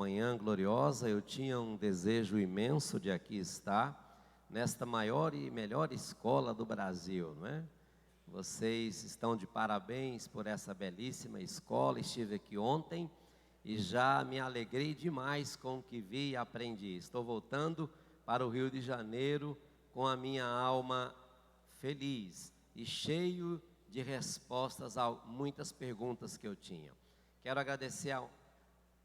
manhã gloriosa. Eu tinha um desejo imenso de aqui estar, nesta maior e melhor escola do Brasil, não é? Vocês estão de parabéns por essa belíssima escola. Estive aqui ontem e já me alegrei demais com o que vi e aprendi. Estou voltando para o Rio de Janeiro com a minha alma feliz e cheio de respostas a muitas perguntas que eu tinha. Quero agradecer ao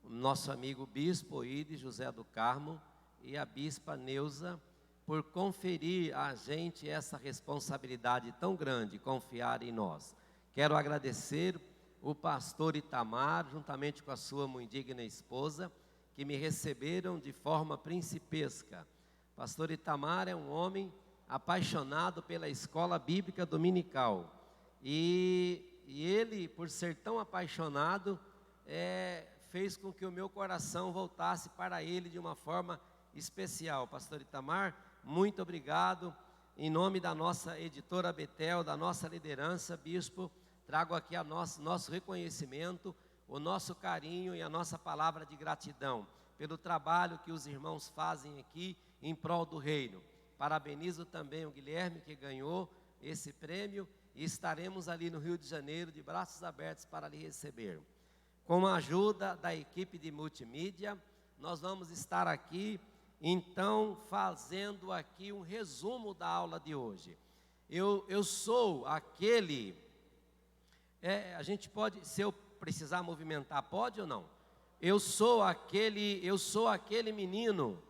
nosso amigo Bispo Ides José do Carmo e a Bispa Neuza por conferir a gente essa responsabilidade tão grande, confiar em nós. Quero agradecer o pastor Itamar, juntamente com a sua muito digna esposa, que me receberam de forma principesca. Pastor Itamar é um homem apaixonado pela escola bíblica dominical. E ele, por ser tão apaixonado, fez com que o meu coração voltasse para ele de uma forma especial. Pastor Itamar, muito obrigado. Em nome da nossa editora Betel, da nossa liderança, bispo, trago aqui nosso reconhecimento, o nosso carinho e a nossa palavra de gratidão pelo trabalho que os irmãos fazem aqui em prol do reino. Parabenizo também o Guilherme, que ganhou esse prêmio, e estaremos ali no Rio de Janeiro de braços abertos para lhe receber. Com a ajuda da equipe de multimídia, nós vamos estar aqui, então, fazendo aqui um resumo da aula de hoje. Eu sou aquele, a gente pode, se eu precisar movimentar, pode ou não? Eu sou aquele menino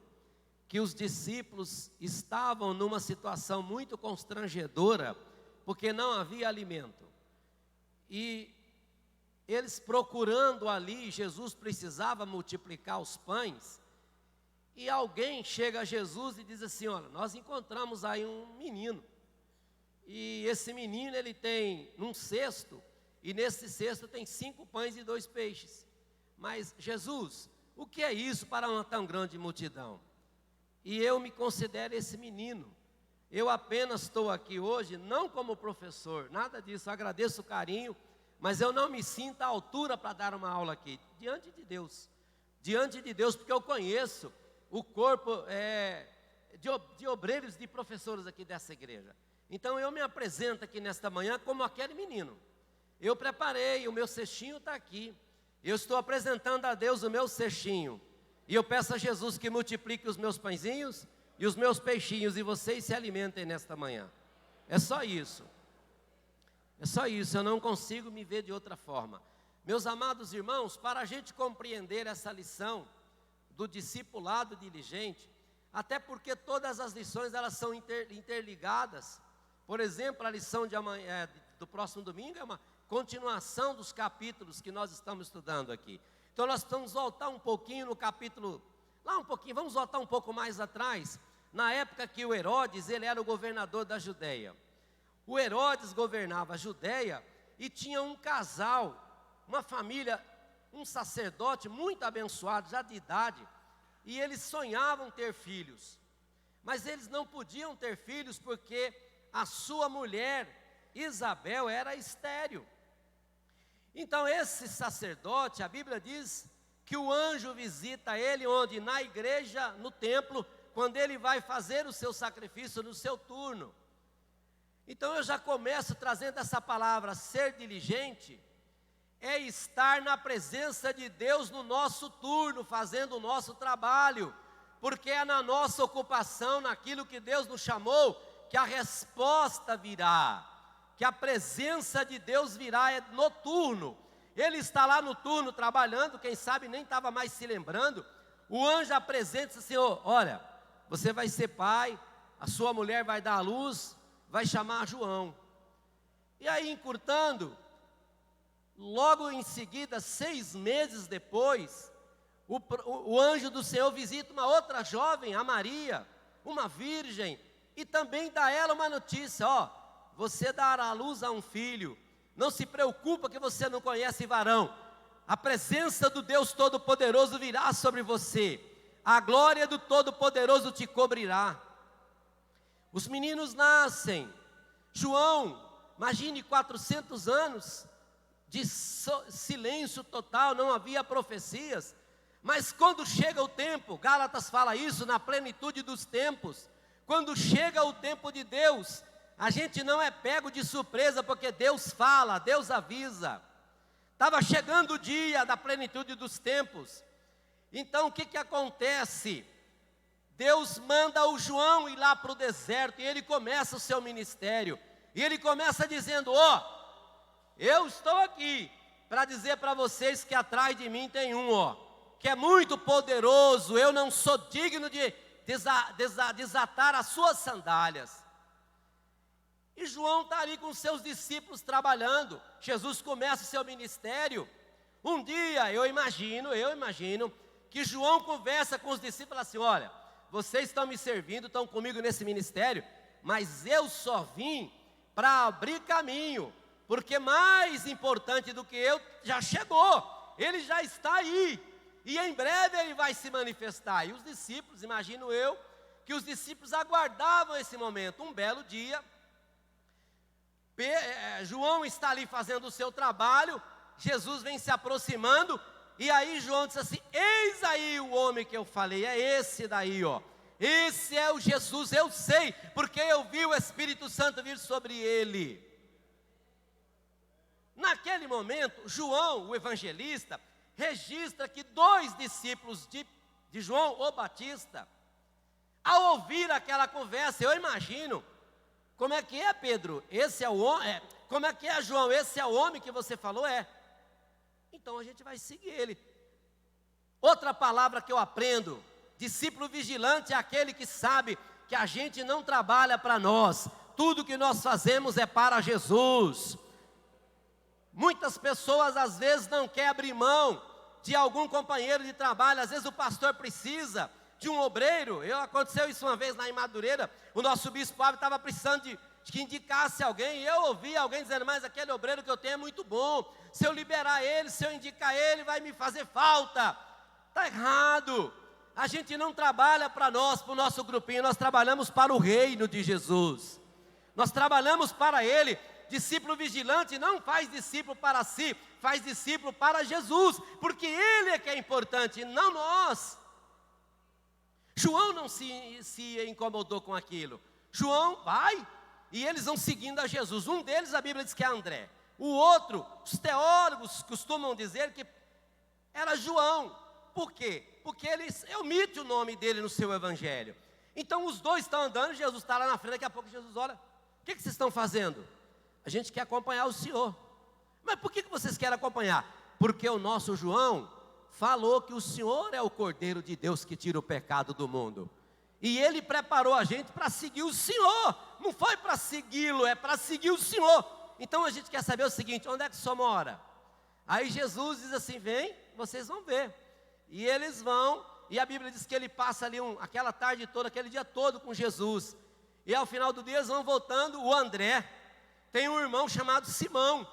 que os discípulos estavam numa situação muito constrangedora, porque não havia alimento. E eles procurando ali, Jesus precisava multiplicar os pães, e alguém chega a Jesus e diz assim: olha, nós encontramos aí um menino, e esse menino ele tem um cesto, e nesse cesto tem 5 pães e 2 peixes. Mas Jesus, o que é isso para uma tão grande multidão? E eu me considero esse menino. Eu apenas estou aqui hoje, não como professor, nada disso, agradeço o carinho, mas eu não me sinto à altura para dar uma aula aqui, diante de Deus, porque eu conheço o corpo de obreiros, de professores aqui dessa igreja. Então eu me apresento aqui nesta manhã como aquele menino. Eu preparei, o meu cestinho está aqui, eu estou apresentando a Deus o meu cestinho, e eu peço a Jesus que multiplique os meus pãezinhos e os meus peixinhos, e vocês se alimentem nesta manhã. É só isso. É só isso, eu não consigo me ver de outra forma. Meus amados irmãos, para a gente compreender essa lição do discipulado diligente, até porque todas as lições elas são interligadas. Por exemplo, a lição de amanhã, do próximo domingo é uma continuação dos capítulos que nós estamos estudando aqui. Então nós vamos voltar um pouquinho no capítulo, vamos voltar um pouco mais atrás, na época que o Herodes, ele era o governador da Judeia. O Herodes governava a Judeia e tinha um casal, uma família, um sacerdote muito abençoado, já de idade, e eles sonhavam ter filhos. Mas eles não podiam ter filhos porque a sua mulher, Isabel, era estéril. Então esse sacerdote, a Bíblia diz que o anjo visita ele onde? Na igreja, no templo, quando ele vai fazer o seu sacrifício no seu turno. Então eu já começo trazendo essa palavra, ser diligente, é estar na presença de Deus no nosso turno, fazendo o nosso trabalho, porque é na nossa ocupação, naquilo que Deus nos chamou, que a resposta virá, que a presença de Deus virá no turno. Ele está lá no turno trabalhando, quem sabe nem estava mais se lembrando. O anjo apresenta e diz: Senhor, olha, você vai ser pai, a sua mulher vai dar à luz, vai chamar João. E aí, encurtando, logo em seguida, 6 meses depois, o anjo do Senhor visita uma outra jovem, a Maria, uma virgem, e também dá a ela uma notícia: ó, você dará à luz a um filho, não se preocupa que você não conhece varão, a presença do Deus Todo-Poderoso virá sobre você, a glória do Todo-Poderoso te cobrirá. Os meninos nascem. João, imagine 400 anos de silêncio total, não havia profecias, Mas quando chega o tempo, Gálatas fala isso, na plenitude dos tempos, quando chega o tempo de Deus, a gente não é pego de surpresa, porque Deus fala, Deus avisa. Estava chegando o dia da plenitude dos tempos. Então o que acontece? Deus manda o João ir lá para o deserto, e ele começa o seu ministério. E ele começa dizendo: eu estou aqui para dizer para vocês que atrás de mim tem um, que é muito poderoso, eu não sou digno de desatar as suas sandálias. E João está ali com seus discípulos trabalhando. Jesus começa o seu ministério. Um dia, eu imagino, que João conversa com os discípulos e fala assim: olha, vocês estão me servindo, estão comigo nesse ministério, mas eu só vim para abrir caminho, porque mais importante do que eu já chegou, ele já está aí, e em breve ele vai se manifestar. E os discípulos, imagino eu, que os discípulos aguardavam esse momento. Um belo dia, João está ali fazendo o seu trabalho, Jesus vem se aproximando, e aí João diz assim: eis aí o homem que eu falei, é esse daí, esse é o Jesus, eu sei, porque eu vi o Espírito Santo vir sobre ele. Naquele momento, João, o evangelista, registra que 2 discípulos de João, o Batista, ao ouvir aquela conversa, eu imagino: como é que é, Pedro? Esse é o homem? Como é que é, João? Esse é o homem que você falou? Então a gente vai seguir ele. Outra palavra que eu aprendo: discípulo vigilante é aquele que sabe que a gente não trabalha para nós, tudo que nós fazemos é para Jesus. Muitas pessoas às vezes não querem abrir mão de algum companheiro de trabalho. Às vezes o pastor precisa de um obreiro. Aconteceu isso uma vez lá em Madureira. O nosso bispo estava precisando de que indicasse alguém, e eu ouvi alguém dizendo: mas aquele obreiro que eu tenho é muito bom, se eu liberar ele, se eu indicar ele, vai me fazer falta. Está errado. A gente não trabalha para nós, para o nosso grupinho, nós trabalhamos para o reino de Jesus, nós trabalhamos para ele. Discípulo vigilante não faz discípulo para si, faz discípulo para Jesus, porque ele é que é importante, não nós. João não se incomodou com aquilo. João vai, e eles vão seguindo a Jesus. Um deles, a Bíblia diz que é André. O outro, os teólogos costumam dizer que era João. Por quê? Porque ele omite o nome dele no seu evangelho. Então os dois estão andando, Jesus está lá na frente. Daqui a pouco Jesus olha: o que vocês estão fazendo? A gente quer acompanhar o Senhor. Mas por que vocês querem acompanhar? Porque o nosso João falou que o Senhor é o Cordeiro de Deus que tira o pecado do mundo. E ele preparou a gente para seguir o Senhor. Não foi para segui-lo, é para seguir o Senhor. Então a gente quer saber o seguinte: onde é que o Senhor mora? Aí Jesus diz assim: vem, vocês vão ver. E eles vão, e a Bíblia diz que ele passa ali aquela tarde toda, aquele dia todo com Jesus. E ao final do dia eles vão voltando. O André tem um irmão chamado Simão,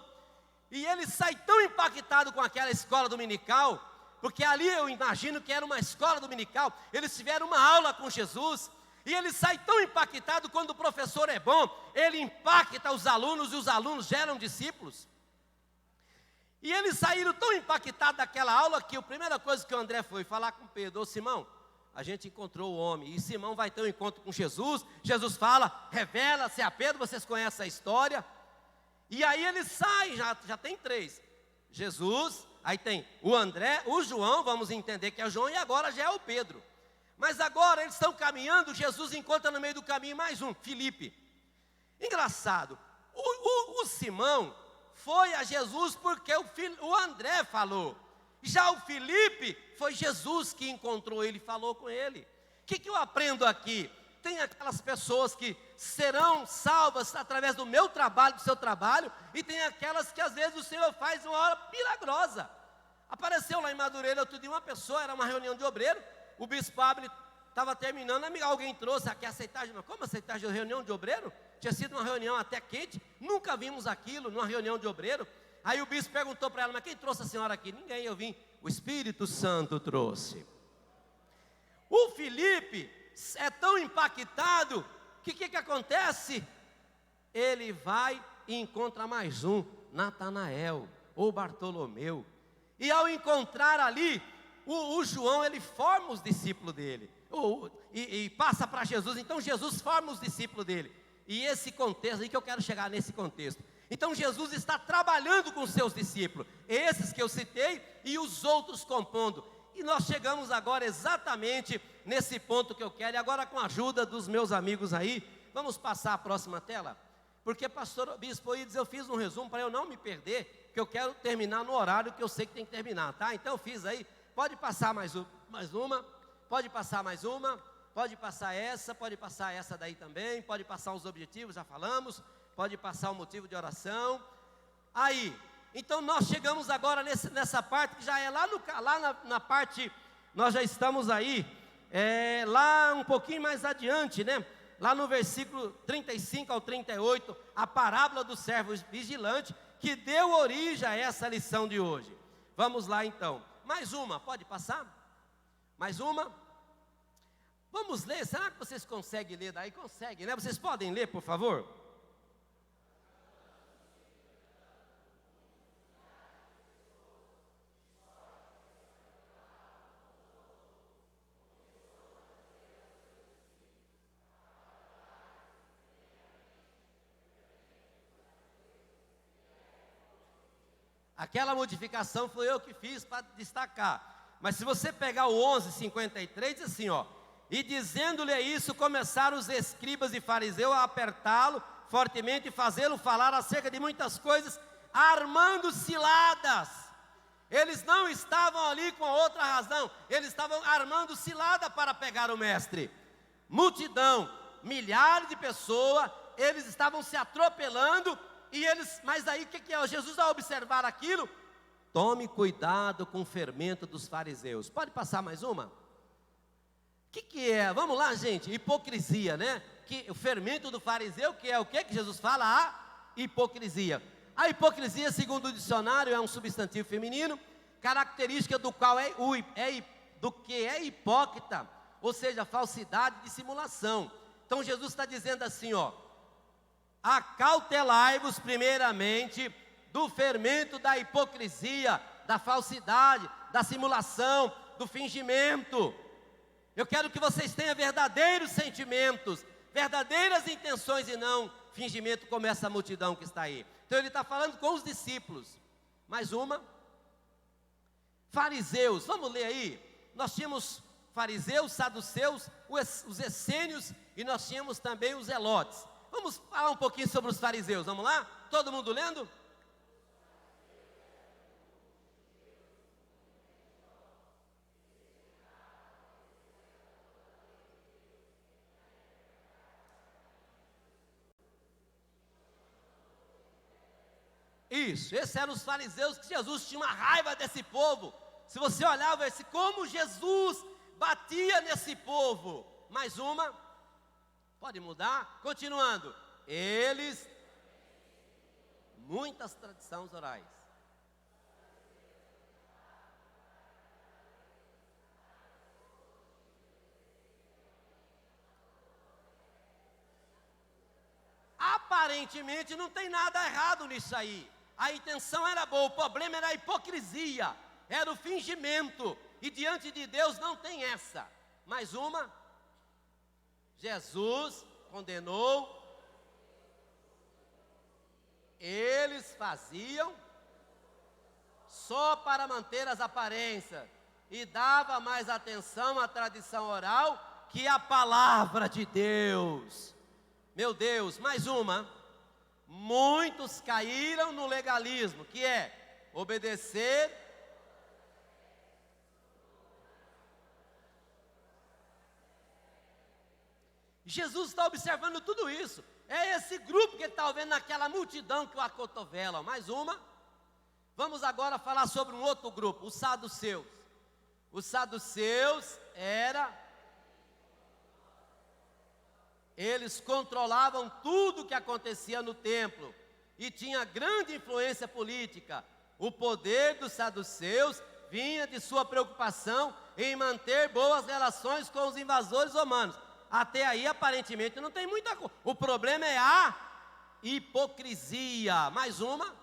e ele sai tão impactado com aquela escola dominical, porque ali eu imagino que era uma escola dominical. Eles tiveram uma aula com Jesus, e ele sai tão impactado. Quando o professor é bom, ele impacta os alunos, e os alunos geram discípulos. E eles saíram tão impactados daquela aula, que a primeira coisa que o André foi falar com Pedro: ô Simão, a gente encontrou o homem, e Simão vai ter um encontro com Jesus. Jesus fala, revela-se a Pedro, vocês conhecem a história. E aí ele sai, já tem 3, Jesus, aí tem o André, o João, vamos entender que é o João, e agora já é o Pedro. Mas agora eles estão caminhando, Jesus encontra no meio do caminho mais um, Filipe. Engraçado, o Simão foi a Jesus porque o André falou. Já o Filipe, foi Jesus que encontrou ele, falou com ele. O que eu aprendo aqui? Tem aquelas pessoas que serão salvas através do meu trabalho, do seu trabalho, e tem aquelas que às vezes o Senhor faz uma hora milagrosa. Apareceu lá em Madureira outro dia uma pessoa, era uma reunião de obreiro, o bispo Abel estava terminando, alguém trouxe aqui aceitar, como aceitar de reunião de obreiro? Tinha sido uma reunião até quente, nunca vimos aquilo numa reunião de obreiro. Aí o bispo perguntou para ela: mas quem trouxe a senhora aqui? Ninguém, eu vim. O Espírito Santo trouxe. O Filipe é tão impactado que o que acontece? Ele vai e encontra mais um, Natanael ou Bartolomeu. E ao encontrar ali, o João, ele forma os discípulos dele, e passa para Jesus. Então Jesus forma os discípulos dele, e esse contexto aí que eu quero chegar, nesse contexto. Então Jesus está trabalhando com os seus discípulos, esses que eu citei e os outros compondo. E nós chegamos agora exatamente nesse ponto que eu quero. E agora, com a ajuda dos meus amigos aí, vamos passar a próxima tela. Porque pastor Bispo Ides, eu fiz um resumo para eu não me perder, que eu quero terminar no horário que eu sei que tem que terminar, tá? Então eu fiz aí, pode passar mais uma, pode passar mais uma, pode passar essa daí também, pode passar os objetivos, já falamos, pode passar o motivo de oração. Aí, então nós chegamos agora nessa parte que já é lá na parte, nós já estamos aí, lá um pouquinho mais adiante, né? Lá no versículo 35 ao 38, a parábola do servo vigilante, que deu origem a essa lição de hoje. Vamos lá então, mais uma, pode passar? Mais uma? Vamos ler, será que vocês conseguem ler daí? Conseguem, né? Vocês podem ler, por favor? Aquela modificação foi eu que fiz para destacar. Mas se você pegar o 11:53, diz assim, ó: e dizendo-lhe isso, começaram os escribas e fariseus a apertá-lo fortemente e fazê-lo falar acerca de muitas coisas, armando ciladas. Eles não estavam ali com outra razão, eles estavam armando cilada para pegar o mestre. Multidão, milhares de pessoas, eles estavam se atropelando. E eles, mas aí o que é? Jesus, ao observar aquilo, tome cuidado com o fermento dos fariseus. Pode passar mais uma? O que é? Vamos lá, gente, hipocrisia, né? Que o fermento do fariseu, que é o que Jesus fala? A hipocrisia. A hipocrisia, segundo o dicionário, é um substantivo feminino, característica do qual do que é hipócrita, ou seja, falsidade, dissimulação. Então Jesus está dizendo assim, ó: acautelai-vos primeiramente do fermento da hipocrisia, da falsidade, da simulação, do fingimento. Eu quero que vocês tenham verdadeiros sentimentos, verdadeiras intenções e não fingimento como essa multidão que está aí. Então ele está falando com os discípulos. Mais uma. Fariseus, vamos ler aí. Nós tínhamos fariseus, saduceus, os essênios e nós tínhamos também os zelotes. Vamos falar um pouquinho sobre os fariseus, vamos lá? Todo mundo lendo? Isso, esses eram os fariseus que Jesus tinha uma raiva desse povo. Se você olhar, vai ver como Jesus batia nesse povo. Mais uma. Pode mudar? Continuando. Eles, muitas tradições orais. Aparentemente não tem nada errado nisso aí. A intenção era boa, o problema era a hipocrisia, era o fingimento. E diante de Deus não tem essa. Mais uma. Jesus condenou, eles faziam só para manter as aparências e dava mais atenção à tradição oral que à palavra de Deus. Meu Deus, mais uma. Muitos caíram no legalismo, que é obedecer. Jesus está observando tudo isso. É esse grupo que ele está vendo naquela multidão que o acotovela. Mais uma. Vamos agora falar sobre um outro grupo, os saduceus. Os saduceus eles controlavam tudo o que acontecia no templo e tinha grande influência política. O poder dos saduceus vinha de sua preocupação em manter boas relações com os invasores romanos. Até aí, aparentemente, não tem muita coisa. O problema é a hipocrisia. Mais uma.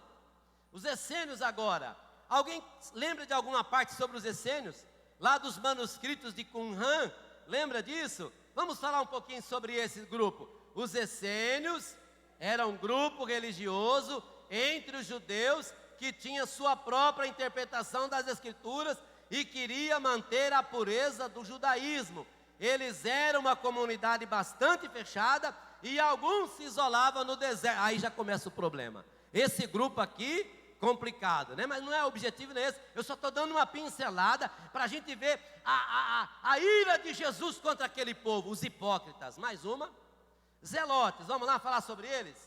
Os essênios agora. Alguém lembra de alguma parte sobre os essênios? lá dos manuscritos de Qumran, lembra disso? Vamos falar um pouquinho sobre esse grupo. Os essênios eram um grupo religioso entre os judeus que tinha sua própria interpretação das Escrituras e queria manter a pureza do judaísmo. Eles eram uma comunidade bastante fechada e alguns se isolavam no deserto. Aí já começa o problema. Esse grupo aqui, complicado, né? Mas não é o objetivo nem esse. Eu só estou dando uma pincelada para a gente ver a ira de Jesus contra aquele povo, os hipócritas. Mais uma. Zelotes, vamos lá falar sobre eles?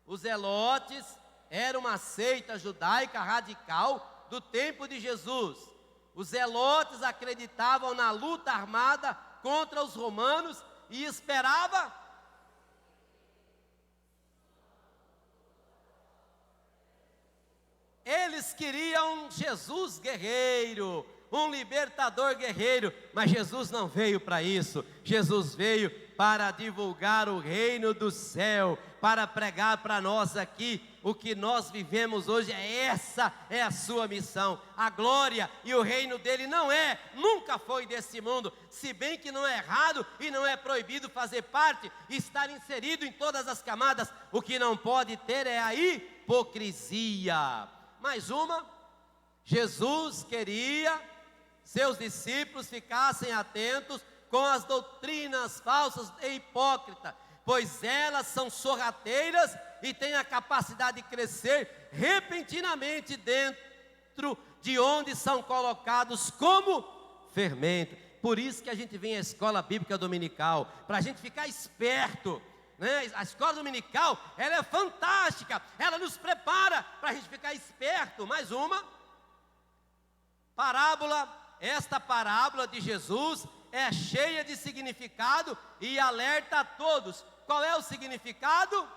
Os zelotes eram uma seita judaica radical do tempo de Jesus. Os zelotes acreditavam na luta armada contra os romanos e esperava eles queriam Jesus guerreiro, um libertador guerreiro, mas Jesus não veio para isso. Jesus veio para divulgar o reino do céu, para pregar para nós aqui o que nós vivemos hoje. Essa é a sua missão. A glória e o reino dele nunca foi desse mundo, se bem que não é errado e não é proibido fazer parte, estar inserido em todas as camadas. O que não pode ter é a hipocrisia. Mais uma, Jesus queria seus discípulos ficassem atentos com as doutrinas falsas e hipócritas, pois elas são sorrateiras e têm a capacidade de crescer repentinamente dentro de onde são colocados como fermento. Por isso que a gente vem à escola bíblica dominical, para a gente ficar esperto, né? A escola dominical, ela é fantástica, ela nos prepara para a gente ficar esperto. Mais uma parábola. Esta parábola de Jesus é cheia de significado e alerta a todos. Qual é o significado?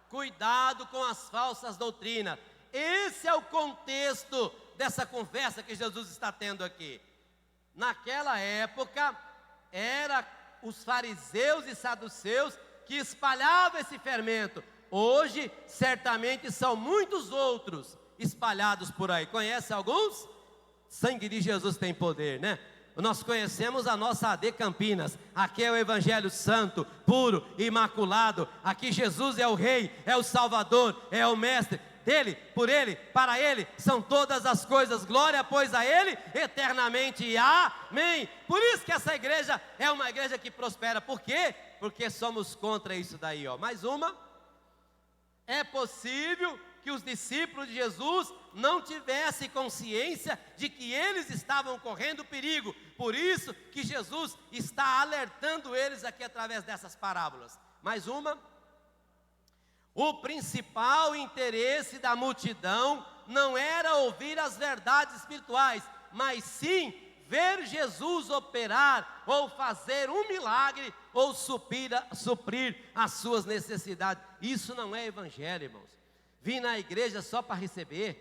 Cuidado com as falsas doutrinas. Esse é o contexto dessa conversa que Jesus está tendo aqui. Naquela época, era os fariseus e saduceus que espalhavam esse fermento. Hoje, certamente são muitos outros espalhados por aí. Conhece alguns? Sangue de Jesus tem poder, né? Nós conhecemos a nossa AD Campinas. Aqui é o Evangelho santo, puro, imaculado. Aqui Jesus é o Rei, é o Salvador, é o Mestre. Dele, por Ele, para Ele, são todas as coisas. Glória, pois, a Ele, eternamente. E amém. Por isso que essa igreja é uma igreja que prospera. Por quê? Porque somos contra isso daí, ó. Mais uma. É possível que os discípulos de Jesus não tivessem consciência de que eles estavam correndo perigo. Por isso que Jesus está alertando eles aqui através dessas parábolas. Mais uma. O principal interesse da multidão não era ouvir as verdades espirituais, mas sim ver Jesus operar, ou fazer um milagre, ou suprir as suas necessidades. Isso não é evangelho, irmãos. Vir na igreja só para receber,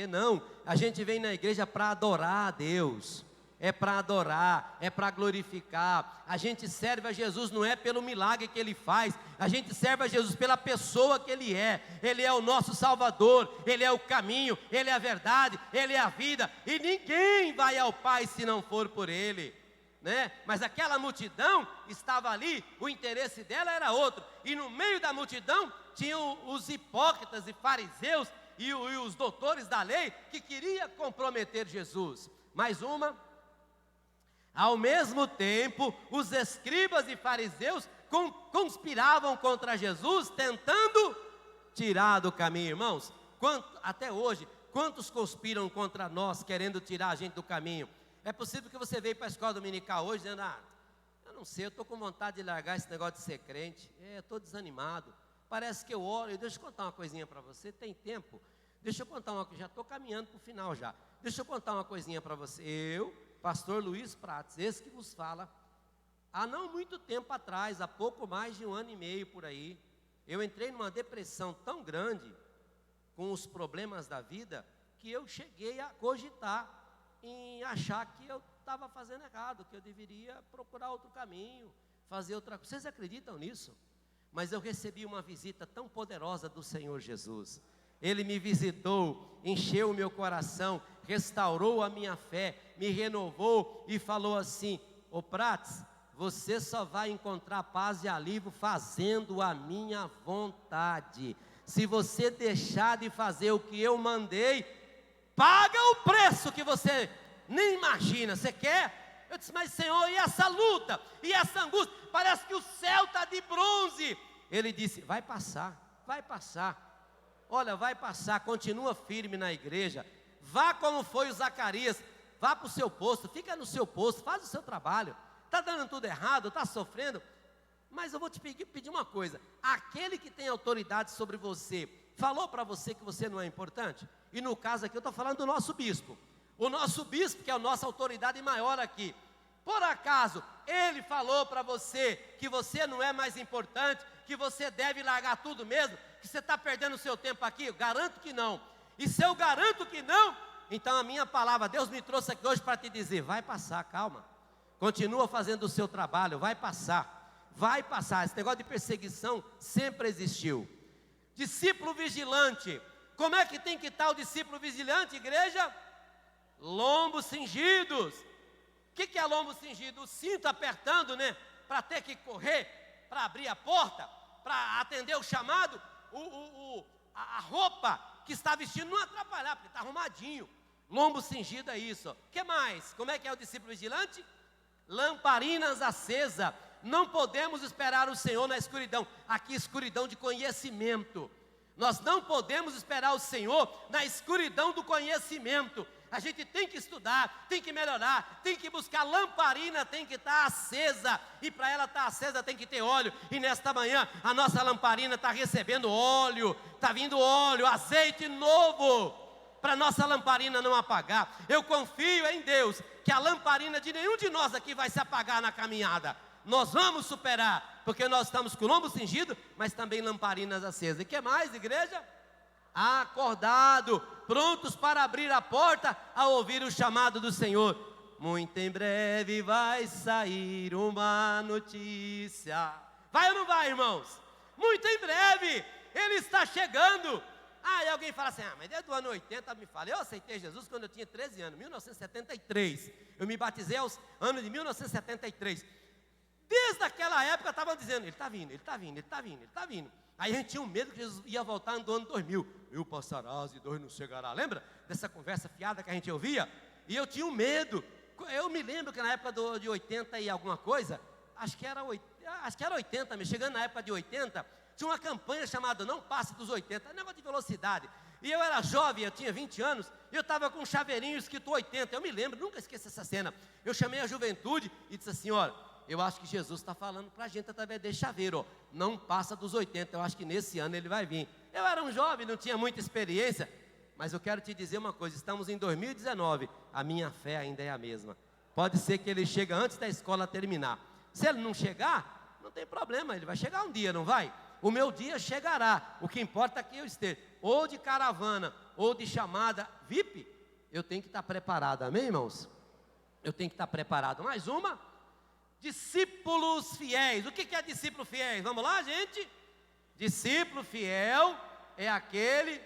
não. A gente vem na igreja para adorar a Deus. É para adorar, é para glorificar. A gente serve a Jesus não é pelo milagre que Ele faz, a gente serve a Jesus pela pessoa que Ele é. Ele é o nosso Salvador, Ele é o caminho, Ele é a verdade, Ele é a vida, e ninguém vai ao Pai se não for por Ele, né? Mas aquela multidão estava ali, o interesse dela era outro, e no meio da multidão tinham os hipócritas e fariseus e os doutores da lei que queriam comprometer Jesus. Mais uma. Ao mesmo tempo, os escribas e fariseus conspiravam contra Jesus, tentando tirar do caminho. Irmãos, até hoje, quantos conspiram contra nós, querendo tirar a gente do caminho? É possível que você veio para a escola dominical hoje dizendo: eu não sei, eu estou com vontade de largar esse negócio de ser crente, estou desanimado, parece que eu oro. Deixa eu contar uma coisinha para você, tem tempo? Deixa eu contar uma coisa, já estou caminhando para o final já. Deixa eu contar uma coisinha para você. Pastor Luiz Prates, esse que vos fala, há não muito tempo atrás, há pouco mais de 1 ano e meio por aí, eu entrei numa depressão tão grande, com os problemas da vida, que eu cheguei a cogitar em achar que eu estava fazendo errado, que eu deveria procurar outro caminho, fazer outra coisa. Vocês acreditam nisso? Mas eu recebi uma visita tão poderosa do Senhor Jesus. Ele me visitou, encheu o meu coração, restaurou a minha fé, me renovou e falou assim: ô Prates, você só vai encontrar paz e alívio fazendo a minha vontade. Se você deixar de fazer o que eu mandei, paga o preço que você nem imagina. Você quer? Eu disse: mas Senhor, e essa luta? E essa angústia? Parece que o céu está de bronze. Ele disse: vai passar, vai passar. Olha, vai passar, continua firme na igreja. Vá como foi o Zacarias, vá para o seu posto, fica no seu posto, faz o seu trabalho. Está dando tudo errado, está sofrendo, mas eu vou te pedir uma coisa: aquele que tem autoridade sobre você, falou para você que você não é importante? E no caso aqui eu estou falando do nosso bispo. O nosso bispo, que é a nossa autoridade maior aqui, por acaso ele falou para você que você não é mais importante, que você deve largar tudo mesmo, que você está perdendo o seu tempo aqui? Eu garanto que não. E se eu garanto que não, então a minha palavra, Deus me trouxe aqui hoje para te dizer: vai passar, calma. Continua fazendo o seu trabalho, vai passar. Vai passar. Esse negócio de perseguição sempre existiu. Discípulo vigilante. Como é que tem que estar o discípulo vigilante, igreja? Lombos cingidos. O que é lombo cingido? O cinto apertando, né? Para ter que correr, para abrir a porta, para atender o chamado. A roupa que está vestindo não atrapalhar, porque está arrumadinho. Lombo cingido é isso. O que mais? Como é que é o discípulo vigilante? Lamparinas acesas. Não podemos esperar o Senhor na escuridão. Aqui escuridão de conhecimento. Nós não podemos esperar o Senhor na escuridão do conhecimento. A gente tem que estudar, tem que melhorar, tem que buscar. Lamparina tem que estar acesa, e para ela estar acesa tem que ter óleo. E nesta manhã a nossa lamparina está recebendo óleo, está vindo óleo, azeite novo, para nossa lamparina não apagar. Eu confio em Deus que a lamparina de nenhum de nós aqui vai se apagar na caminhada. Nós vamos superar, porque nós estamos com o lombo cingido, mas também lamparinas acesas. E que mais, igreja? Acordado, prontos para abrir a porta ao ouvir o chamado do Senhor. Muito em breve vai sair uma notícia. Vai ou não vai, irmãos? Muito em breve, Ele está chegando. E alguém fala assim: mas desde o ano 80 me fala. Eu aceitei Jesus quando eu tinha 13 anos, 1973. Eu me batizei aos anos de 1973. Desde aquela época estavam dizendo: Ele está vindo, Ele está vindo, Ele está vindo, Ele está vindo. Aí a gente tinha um medo que Jesus ia voltar no ano 2000. Eu passarás e dois não chegará. Lembra dessa conversa fiada que a gente ouvia? E eu tinha um medo. Eu me lembro que na época de 80 e alguma coisa, acho que era 80, mas chegando na época de 80, tinha uma campanha chamada Não Passe dos 80, negócio de velocidade. E eu era jovem, eu tinha 20 anos, e eu estava com um chaveirinho escrito 80. Eu me lembro, nunca esqueço essa cena. Eu chamei a juventude e disse assim: olha, eu acho que Jesus está falando para a gente através desse chaveiro, não passa dos 80, eu acho que nesse ano ele vai vir. Eu era um jovem, não tinha muita experiência, mas eu quero te dizer uma coisa: estamos em 2019, a minha fé ainda é a mesma. Pode ser que ele chegue antes da escola terminar. Se ele não chegar, não tem problema, ele vai chegar um dia, não vai? O meu dia chegará, o que importa é que eu esteja, ou de caravana, ou de chamada VIP, eu tenho que estar preparado, amém, irmãos? Eu tenho que estar preparado. Mais uma. Discípulos fiéis. O que é discípulo fiel? Vamos lá, gente? Discípulo fiel é aquele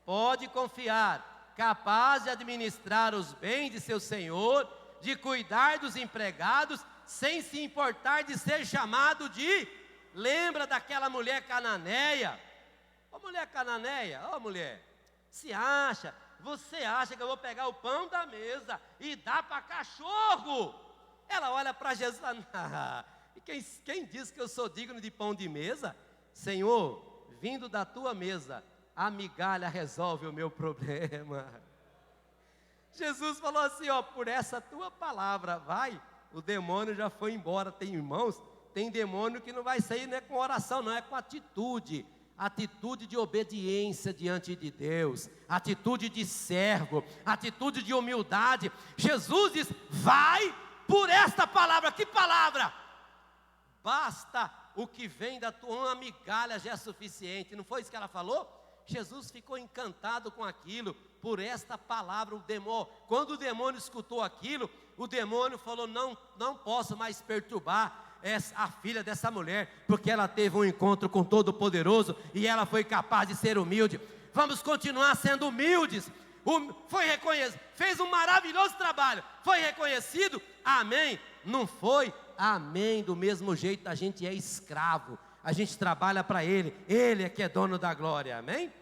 pode confiar, capaz de administrar os bens de seu senhor, de cuidar dos empregados, sem se importar de ser chamado de... Lembra daquela mulher cananeia? Ô mulher cananeia, ô mulher, você acha que eu vou pegar o pão da mesa e dar para cachorro? Ela olha para Jesus e fala: e quem diz que eu sou digno de pão de mesa? Senhor, vindo da tua mesa, a migalha resolve o meu problema. Jesus falou assim: por essa tua palavra, vai, o demônio já foi embora. Tem irmãos, tem demônio que não vai sair, não é com oração, não é com atitude de obediência diante de Deus, atitude de servo, atitude de humildade. Jesus diz: vai por esta palavra. Que palavra? Basta o que vem da tua migalha, já é suficiente. Não foi isso que ela falou? Jesus ficou encantado com aquilo, por esta palavra. Quando o demônio escutou aquilo, o demônio falou: não posso mais perturbar a filha dessa mulher, porque ela teve um encontro com Todo-Poderoso, e ela foi capaz de ser humilde. vamos continuar sendo humildes. Foi reconhecido, fez um maravilhoso trabalho, foi reconhecido, amém. Não foi, amém. Do mesmo jeito, a gente é escravo, a gente trabalha para Ele é que é dono da glória, amém.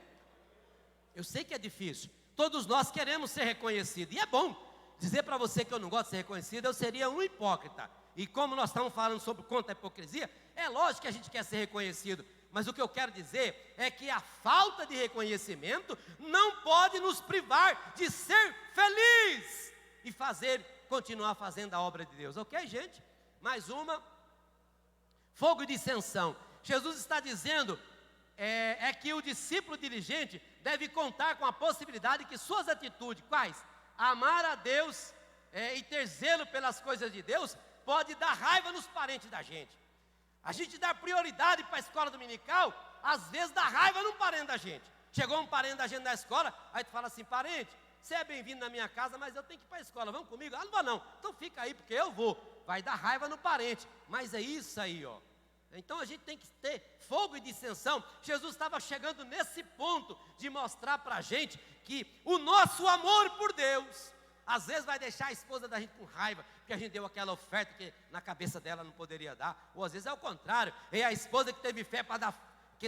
Eu sei que é difícil, todos nós queremos ser reconhecidos, e é bom. Dizer para você que eu não gosto de ser reconhecido, eu seria um hipócrita. E como nós estamos falando sobre contra a hipocrisia, é lógico que a gente quer ser reconhecido. Mas o que eu quero dizer é que a falta de reconhecimento não pode nos privar de ser feliz e continuar fazendo a obra de Deus, ok, gente? Mais uma, fogo e dissensão. Jesus está dizendo que o discípulo diligente deve contar com a possibilidade que suas atitudes, quais? Amar a Deus e ter zelo pelas coisas de Deus, pode dar raiva nos parentes da gente. A gente dá prioridade para a escola dominical, às vezes dá raiva num parente da gente. Chegou um parente da gente na escola, aí tu fala assim: parente, você é bem-vindo na minha casa, mas eu tenho que ir para a escola, vamos comigo? Ah, não vou não, então fica aí porque eu vou. Vai dar raiva no parente, mas é isso aí, ó. Então a gente tem que ter fogo e dissensão. Jesus estava chegando nesse ponto de mostrar para a gente que o nosso amor por Deus, às vezes vai deixar a esposa da gente com raiva, porque a gente deu aquela oferta que na cabeça dela não poderia dar. Ou às vezes é o contrário, é a esposa que teve fé para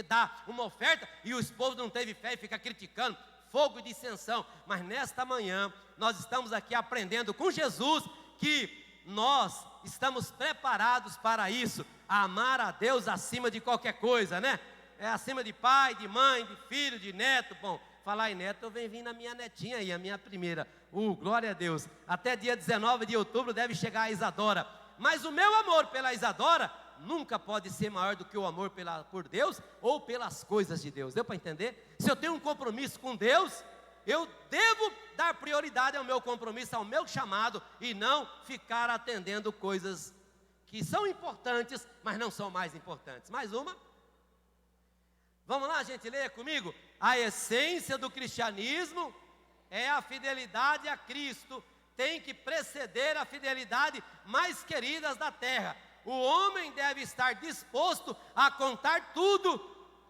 dar uma oferta, e o esposo não teve fé e fica criticando. Fogo e dissensão. Mas nesta manhã, nós estamos aqui aprendendo com Jesus, que nós estamos preparados para isso. Amar a Deus acima de qualquer coisa, né? É acima de pai, de mãe, de filho, de neto. Bom, falar em neto, eu venho vindo a minha netinha aí, a minha primeira. Glória a Deus. Até dia 19 de outubro deve chegar a Isadora. Mas o meu amor pela Isadora nunca pode ser maior do que o amor por Deus ou pelas coisas de Deus. Deu para entender? Se eu tenho um compromisso com Deus, eu devo dar prioridade ao meu compromisso, ao meu chamado, e não ficar atendendo coisas que são importantes, mas não são mais importantes. Mais uma. Vamos lá, gente, leia comigo. A essência do cristianismo é a fidelidade a Cristo. Tem que preceder a fidelidade mais querida da terra. O homem deve estar disposto a contar tudo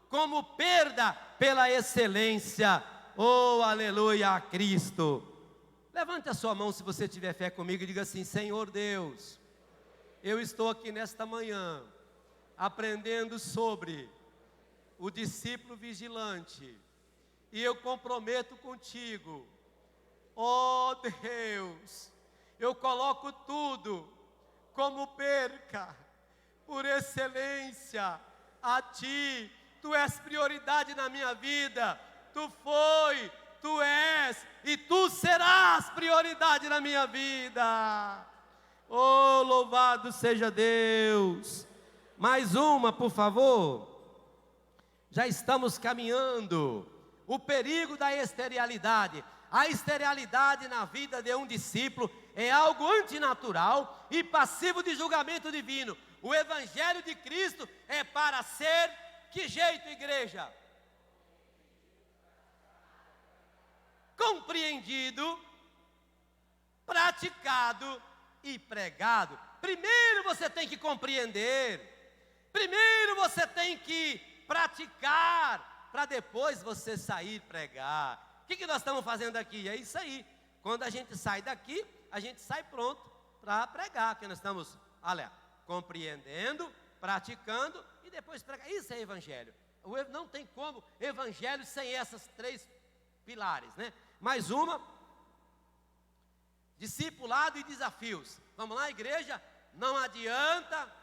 como perda pela excelência. Oh, aleluia a Cristo. Levante a sua mão se você tiver fé comigo e diga assim: Senhor Deus, eu estou aqui nesta manhã aprendendo sobre o discípulo vigilante, e eu comprometo contigo, ó Deus, eu coloco tudo como perca por excelência a Ti. Tu és prioridade na minha vida, Tu foi, Tu és e Tu serás prioridade na minha vida. Oh, louvado seja Deus. Mais uma, por favor. Já estamos caminhando. O perigo da esterilidade. A esterilidade na vida de um discípulo é algo antinatural e passivo de julgamento divino. O Evangelho de Cristo é para ser, que jeito, igreja? Compreendido, praticado e pregado. Primeiro você tem que compreender, primeiro você tem que praticar, para depois você sair pregar. O que nós estamos fazendo aqui? É isso aí. Quando a gente sai daqui, a gente sai pronto para pregar, que nós estamos, olha, compreendendo, praticando e depois pregar. Isso é evangelho. Não tem como evangelho sem essas três pilares, né? Mais uma, discipulado e desafios. Vamos lá, igreja? Não adianta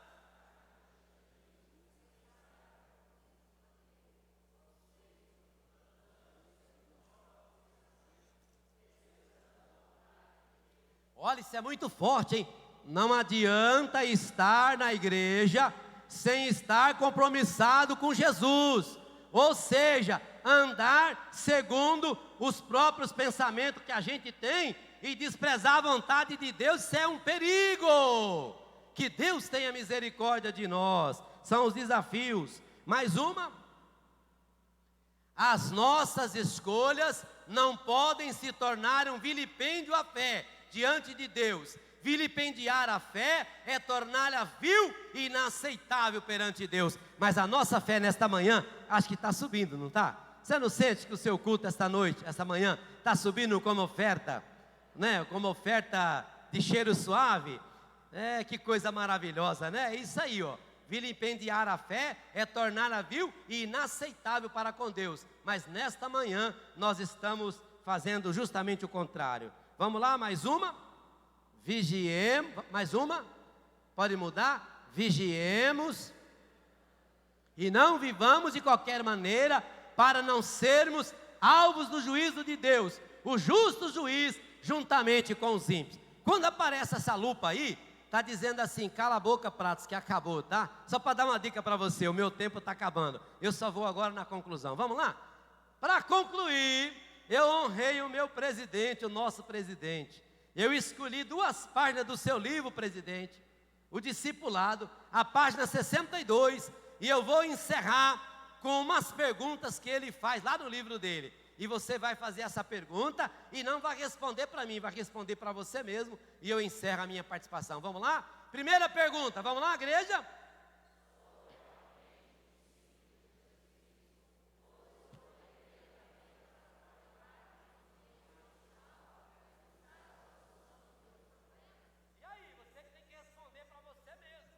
olha, isso é muito forte, hein? Não adianta estar na igreja sem estar compromissado com Jesus. Ou seja, andar segundo os próprios pensamentos que a gente tem e desprezar a vontade de Deus. Isso é um perigo. Que Deus tenha misericórdia de nós. São os desafios. Mais uma. As nossas escolhas não podem se tornar um vilipêndio à fé diante de Deus. Vilipendiar a fé é torná-la vil e inaceitável perante Deus. Mas a nossa fé nesta manhã, acho que está subindo, não está? Você não sente que o seu culto esta noite, esta manhã, está subindo como oferta, né? Como oferta de cheiro suave? Que coisa maravilhosa, né? É isso aí, ó. Vilipendiar a fé é torná-la vil e inaceitável para com Deus. Mas nesta manhã nós estamos fazendo justamente o contrário. Vamos lá, mais uma? Vigiemos, mais uma? Pode mudar? Vigiemos e não vivamos de qualquer maneira para não sermos alvos do juízo de Deus, o justo juiz, juntamente com os ímpios. Quando aparece essa lupa aí, está dizendo assim: cala a boca, Pratos, que acabou, tá? Só para dar uma dica para você, o meu tempo está acabando. Eu só vou agora na conclusão. Vamos lá? Para concluir, eu honrei o meu presidente, o nosso presidente. Eu escolhi 2 páginas do seu livro, presidente, o Discipulado, a página 62, e eu vou encerrar com umas perguntas que ele faz lá no livro dele. E você vai fazer essa pergunta e não vai responder para mim, vai responder para você mesmo, e eu encerro a minha participação. Vamos lá? Primeira pergunta, vamos lá, igreja? E aí, você que tem que responder para você mesmo.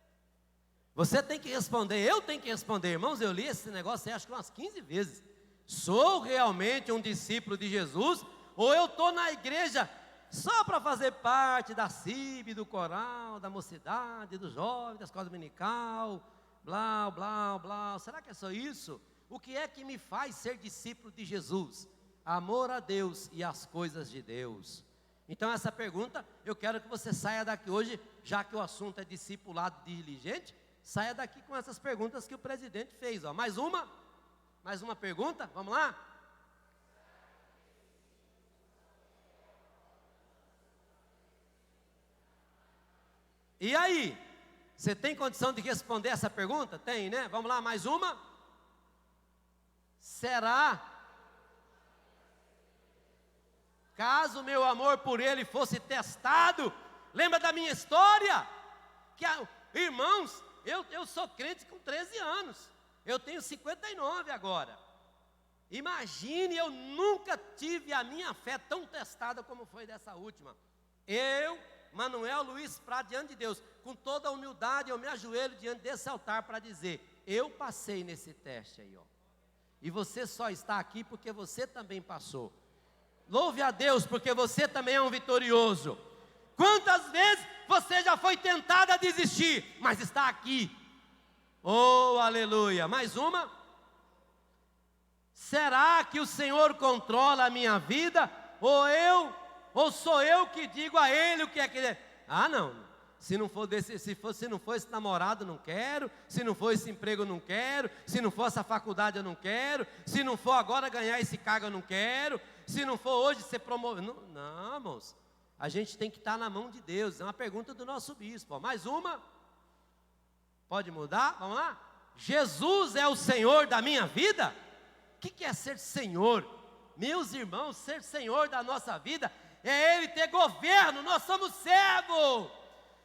Você tem que responder, eu tenho que responder. Irmãos, eu li esse negócio aí, acho que umas 15 vezes. Sou realmente um discípulo de Jesus? Ou eu estou na igreja só para fazer parte da CIB, do coral, da mocidade, do jovem, da escola dominical, blá, blá, blá? Será que é só isso? O que é que me faz ser discípulo de Jesus? Amor a Deus e as coisas de Deus. Então essa pergunta, eu quero que você saia daqui hoje, já que o assunto é discipulado diligente, saia daqui com essas perguntas que o presidente fez, ó. Mais uma pergunta, vamos lá? E aí, você tem condição de responder essa pergunta? Tem, né? Vamos lá, mais uma? Será, caso meu amor por ele fosse testado, lembra da minha história? Irmãos, eu sou crente com 13 anos. Eu tenho 59 agora. Imagine, eu nunca tive a minha fé tão testada como foi dessa última. Eu, Manuel Luiz Prado, diante de Deus, com toda a humildade, eu me ajoelho diante desse altar para dizer: eu passei nesse teste aí, ó. E você só está aqui porque você também passou. Louve a Deus, porque você também é um vitorioso. Quantas vezes você já foi tentado a desistir, mas está aqui. Oh, aleluia. Mais uma? Será que o Senhor controla a minha vida? Ou sou eu que digo a Ele o que é que... Ah, não. Se não for esse namorado, não quero. Se não for esse emprego, não quero. Se não for essa faculdade, eu não quero. Se não for agora ganhar esse cargo, eu não quero. Se não for hoje ser promovido... Não, irmãos. A gente tem que estar na mão de Deus. É uma pergunta do nosso bispo. Ó. Mais uma? Pode mudar? Vamos lá? Jesus é o Senhor da minha vida? O que é ser Senhor? Meus irmãos, ser Senhor da nossa vida é Ele ter governo. Nós somos servos.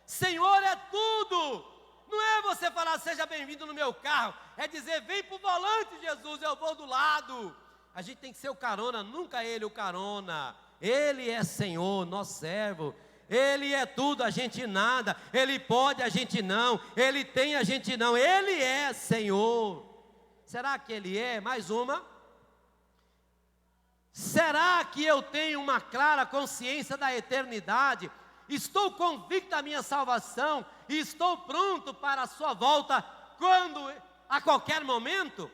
Senhor é tudo. Não é você falar: seja bem-vindo no meu carro. É dizer: vem para o volante, Jesus, eu vou do lado. A gente tem que ser o carona, nunca Ele o carona. Ele é Senhor, nosso servo. Ele é tudo, a gente nada. Ele pode, a gente não. Ele tem, a gente não. Ele é Senhor. Será que Ele é? Mais uma. Será que eu tenho uma clara consciência da eternidade? Estou convicto da minha salvação e estou pronto para a sua volta a qualquer momento?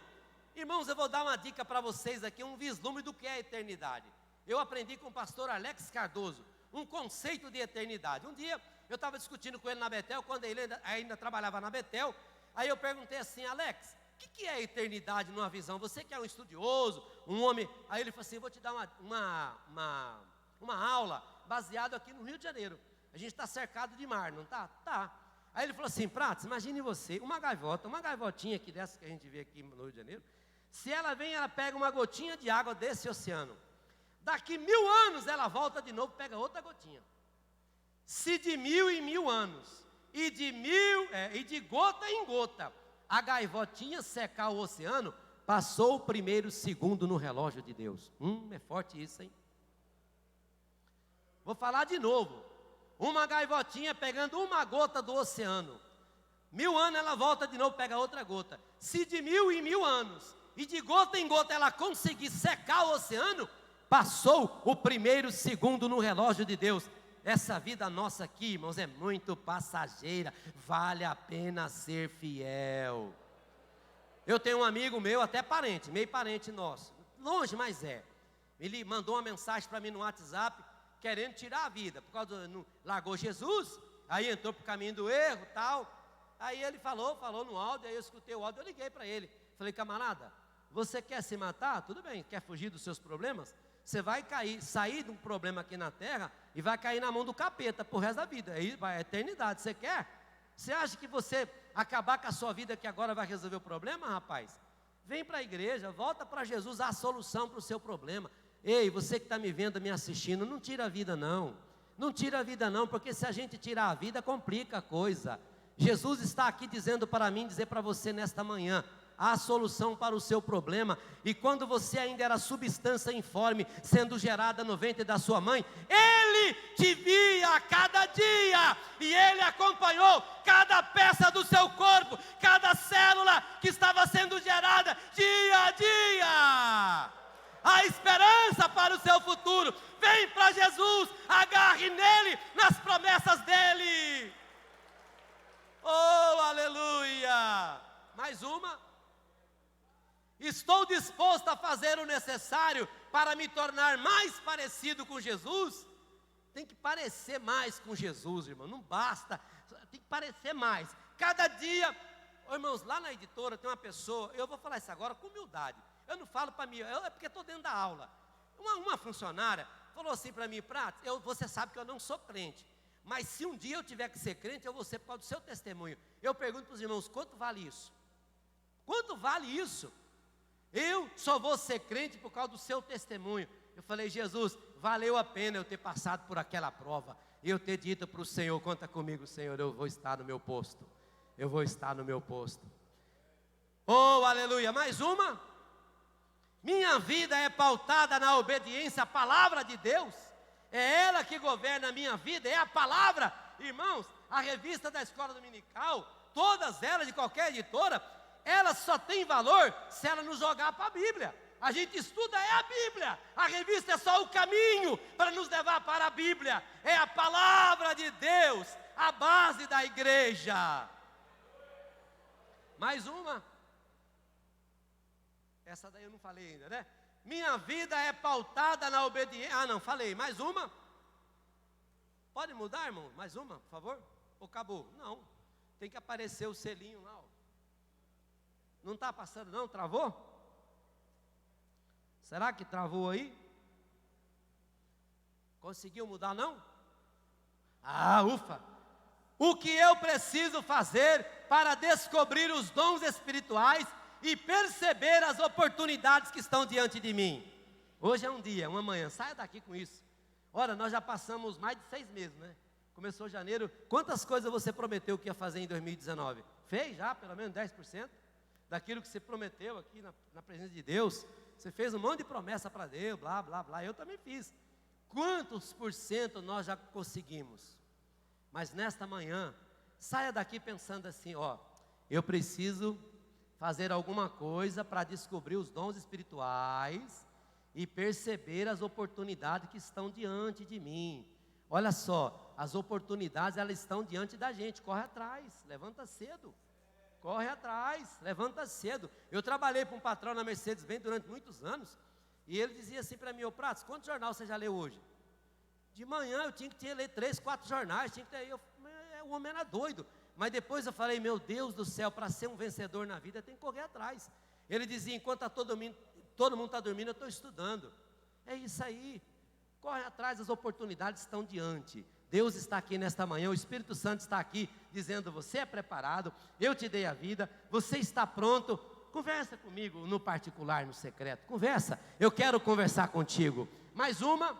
Irmãos, eu vou dar uma dica para vocês aqui, um vislumbre do que é a eternidade. Eu aprendi com o pastor Alex Cardoso um conceito de eternidade. Um dia eu estava discutindo com ele na Betel, quando ele ainda trabalhava na Betel. Aí eu perguntei assim: Alex, o que é a eternidade numa visão? Você que é um estudioso, um homem. Aí ele falou assim: vou te dar uma aula baseada aqui no Rio de Janeiro. A gente está cercado de mar, não está? Tá. Aí ele falou assim: Pratos, imagine você, uma gaivotinha aqui dessa que a gente vê aqui no Rio de Janeiro. Se ela vem, ela pega uma gotinha de água desse oceano. Daqui 1000 anos ela volta de novo, pega outra gotinha. Se de 1000 em 1000 anos, e de gota em gota, a gaivotinha secar o oceano, passou o primeiro segundo no relógio de Deus. É forte isso, hein? Vou falar de novo. Uma gaivotinha pegando uma gota do oceano. 1000 anos ela volta de novo, pega outra gota. Se de 1000 em 1000 anos, e de gota em gota ela conseguir secar o oceano, passou o primeiro segundo no relógio de Deus. Essa vida nossa aqui, irmãos, é muito passageira. Vale a pena ser fiel. Eu tenho um amigo meu, até parente, meio parente nosso. Longe, mas é. Ele mandou uma mensagem para mim no WhatsApp, querendo tirar a vida. Por causa do, largou Jesus, aí entrou para o caminho do erro e tal. Aí ele falou no áudio, aí eu escutei o áudio, eu liguei para ele. Falei, camarada, você quer se matar? Tudo bem, quer fugir dos seus problemas? Você vai sair de um problema aqui na terra e vai cair na mão do capeta pro resto da vida. Aí vai a eternidade. Você quer? Você acha que você acabar com a sua vida que agora vai resolver o problema, rapaz? Vem para a igreja, volta para Jesus, a solução para o seu problema. Ei, você que está me vendo, me assistindo, não tira a vida não. Não tira a vida não, porque se a gente tirar a vida, complica a coisa. Jesus está aqui dizendo para mim, dizer para você nesta manhã, há solução para o seu problema. E quando você ainda era substância informe, sendo gerada no ventre da sua mãe, Ele te via a cada dia, e Ele acompanhou cada peça do seu corpo, cada célula que estava sendo gerada dia a dia. A esperança para o seu futuro, vem para Jesus, agarre nele, nas promessas dEle. Oh, aleluia! Mais uma. Estou disposto a fazer o necessário para me tornar mais parecido com Jesus. Tem que parecer mais com Jesus, irmão, não basta, tem que parecer mais. Cada dia, irmãos, lá na editora tem uma pessoa, eu vou falar isso agora com humildade, eu não falo para mim, é porque estou dentro da aula. Uma funcionária falou assim para mim, Prates, você sabe que eu não sou crente, mas se um dia eu tiver que ser crente, eu vou ser por causa do seu testemunho. Eu pergunto para os irmãos, quanto vale isso? Quanto vale isso? Eu só vou ser crente por causa do seu testemunho. Eu falei, Jesus, valeu a pena eu ter passado por aquela prova, e eu ter dito para o Senhor, conta comigo, Senhor, eu vou estar no meu posto. Eu vou estar no meu posto. Oh, aleluia, mais uma. Minha vida é pautada na obediência à palavra de Deus. É ela que governa a minha vida, é a palavra. Irmãos, a revista da escola dominical, todas elas, de qualquer editora, ela só tem valor se ela nos jogar para a Bíblia. A gente estuda a Bíblia, a revista é só o caminho para nos levar para a Bíblia. É a palavra de Deus, a base da igreja. Mais uma. Essa daí eu não falei ainda, né? Minha vida é pautada na obediência. Ah, não, falei. Mais uma. Pode mudar, irmão? Mais uma, por favor? Ou acabou? Não. Tem que aparecer o selinho lá, ó. Não está passando não? Travou? Será que travou aí? Conseguiu mudar não? Ah, ufa! O que eu preciso fazer para descobrir os dons espirituais e perceber as oportunidades que estão diante de mim? Hoje é um dia, uma manhã, saia daqui com isso. Ora, nós já passamos mais de 6 meses, né? Começou janeiro, quantas coisas você prometeu que ia fazer em 2019? Fez já, pelo menos 10%? Daquilo que você prometeu aqui na presença de Deus. Você fez um monte de promessa para Deus, blá, blá, blá. Eu também fiz. Quantos por cento nós já conseguimos? Mas nesta manhã, saia daqui pensando assim, ó, eu preciso fazer alguma coisa para descobrir os dons espirituais e perceber as oportunidades que estão diante de mim. Olha só, as oportunidades, elas estão diante da gente. Corre atrás, levanta cedo. Corre atrás, levanta cedo. Eu trabalhei para um patrão na Mercedes-Benz durante muitos anos, e ele dizia assim para mim, ô Pratos, quantos jornais você já leu hoje? De manhã eu tinha que ler 3, 4 jornais, o homem era doido. Mas depois eu falei, meu Deus do céu, para ser um vencedor na vida tem que correr atrás. Ele dizia, enquanto todo mundo está dormindo, eu estou estudando. É isso aí, corre atrás, as oportunidades estão diante. Deus está aqui nesta manhã, o Espírito Santo está aqui dizendo, você é preparado, eu te dei a vida, você está pronto. Conversa comigo no particular, no secreto, conversa, eu quero conversar contigo. Mais uma.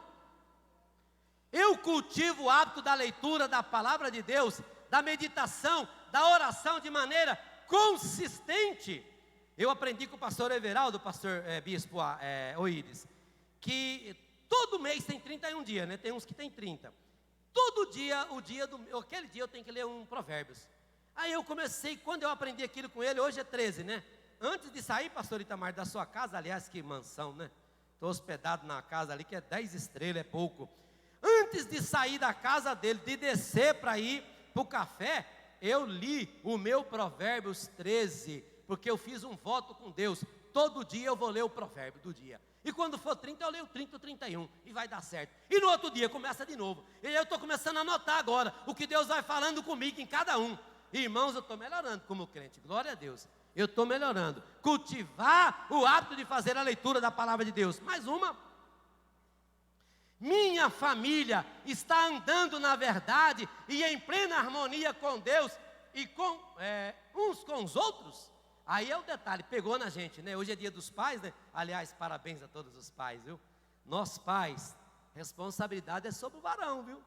Eu cultivo o hábito da leitura da palavra de Deus, da meditação, da oração de maneira consistente. Eu aprendi com o pastor Everaldo, o pastor bispo Oíris, que todo mês tem 31 dias, né? Tem uns que tem 30. Todo dia, aquele dia eu tenho que ler um Provérbios. Aí eu comecei, quando eu aprendi aquilo com ele, hoje é 13, né? Antes de sair, pastor Itamar, da sua casa, aliás, que mansão, né? Estou hospedado na casa ali, que é 10 estrelas, é pouco. Antes de sair da casa dele, de descer para ir para o café, eu li o meu Provérbios 13, porque eu fiz um voto com Deus. Todo dia eu vou ler o provérbio do dia. E quando for 30, eu leio 30 ou 31, e vai dar certo. E no outro dia começa de novo. E eu estou começando a anotar agora o que Deus vai falando comigo em cada um. Irmãos, eu estou melhorando como crente, glória a Deus. Eu estou melhorando. Cultivar o hábito de fazer a leitura da palavra de Deus. Mais uma. Minha família está andando na verdade e em plena harmonia com Deus e com uns com os outros. Aí é o detalhe, pegou na gente, né? Hoje é dia dos pais, né? Aliás, parabéns a todos os pais, viu? Nós pais, responsabilidade é sobre o varão, viu?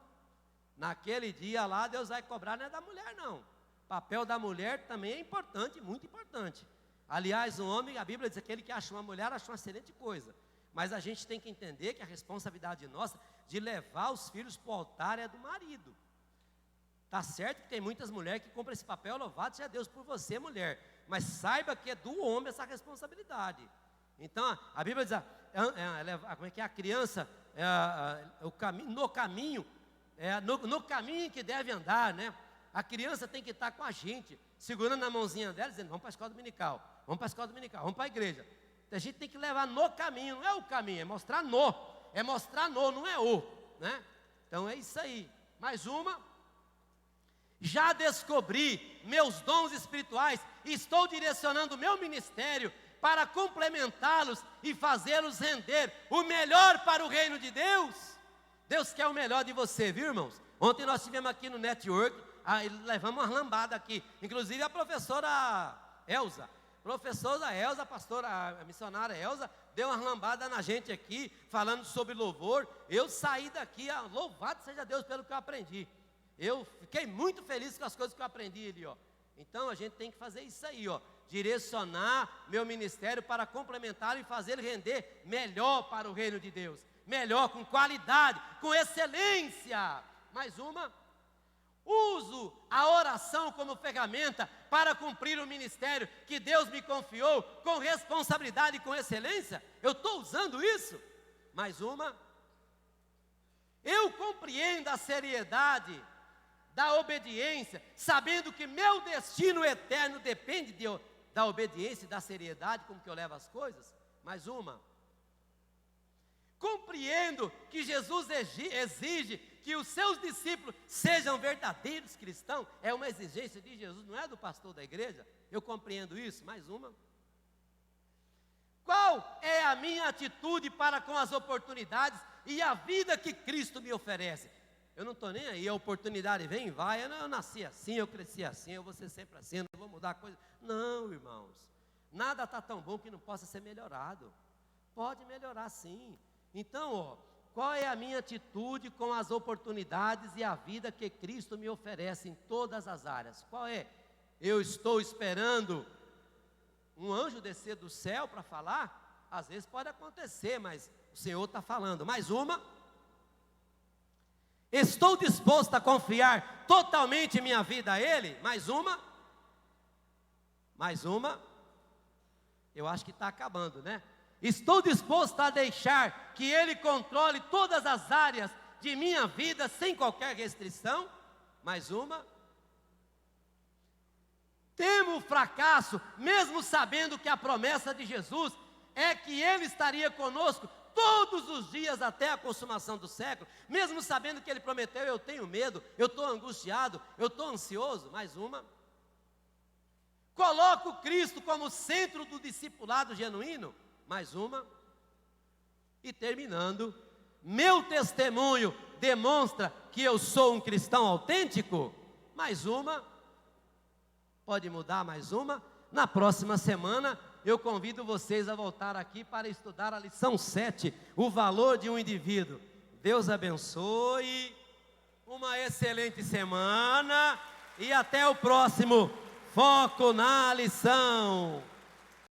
Naquele dia lá, Deus vai cobrar, não é da mulher, não. O papel da mulher também é importante, muito importante. Aliás, o homem, a Bíblia diz que aquele que acha uma mulher, acha uma excelente coisa. Mas a gente tem que entender que a responsabilidade nossa de levar os filhos para o altar é do marido. Tá certo que tem muitas mulheres que compram esse papel, louvado seja Deus por você, mulher. Mas saiba que é do homem essa responsabilidade. Então, a Bíblia diz, como é que é a criança, no caminho que deve andar, né? A criança tem que estar com a gente, segurando a mãozinha dela, dizendo, vamos para a escola dominical, vamos para a escola dominical, vamos para a igreja. A gente tem que levar no caminho, não é o caminho, é mostrar no, não é o, né? Então é isso aí. Mais uma. Já descobri meus dons espirituais, estou direcionando o meu ministério para complementá-los e fazê-los render o melhor para o reino de Deus. Deus quer o melhor de você, viu, irmãos? Ontem nós estivemos aqui no network, levamos uma lambada aqui, inclusive a professora Elza, a pastora, a missionária Elza, deu uma lambada na gente aqui, falando sobre louvor. Eu saí daqui, louvado seja Deus pelo que eu aprendi. Eu fiquei muito feliz com as coisas que eu aprendi ali, ó. Então a gente tem que fazer isso aí, ó. Direcionar meu ministério para complementar e fazer ele render melhor para o reino de Deus. Melhor, com qualidade, com excelência. Mais uma. Uso a oração como ferramenta para cumprir o ministério que Deus me confiou com responsabilidade e com excelência. Eu estou usando isso. Mais uma. Eu compreendo a seriedade da obediência, sabendo que meu destino eterno depende da obediência e da seriedade com que eu levo as coisas. Mais uma. Compreendo que Jesus exige que os seus discípulos sejam verdadeiros cristãos. É uma exigência de Jesus, não é do pastor da igreja. Eu compreendo isso. Mais uma. Qual é a minha atitude para com as oportunidades e a vida que Cristo me oferece? Eu não estou nem aí, a oportunidade vem e vai. Eu nasci assim, eu cresci assim, eu vou ser sempre assim, eu não vou mudar a coisa. Não, irmãos, nada está tão bom que não possa ser melhorado. Pode melhorar sim. Então, ó, qual é a minha atitude com as oportunidades e a vida que Cristo me oferece em todas as áreas? Qual é? Eu estou esperando um anjo descer do céu para falar? Às vezes pode acontecer, mas o Senhor está falando. Mais uma. Estou disposto a confiar totalmente minha vida a Ele? Mais uma. Mais uma. Eu acho que está acabando, né? Estou disposto a deixar que Ele controle todas as áreas de minha vida sem qualquer restrição? Mais uma. Temo o fracasso, mesmo sabendo que a promessa de Jesus é que Ele estaria conosco todos os dias até a consumação do século. Mesmo sabendo que Ele prometeu, eu tenho medo, eu estou angustiado, eu estou ansioso. Mais uma. Coloco Cristo como centro do discipulado genuíno? Mais uma. E terminando, meu testemunho demonstra que eu sou um cristão autêntico? Mais uma. Pode mudar mais uma. Na próxima semana eu convido vocês a voltar aqui para estudar a lição 7, o valor de um indivíduo. Deus abençoe, uma excelente semana e até o próximo Foco na Lição.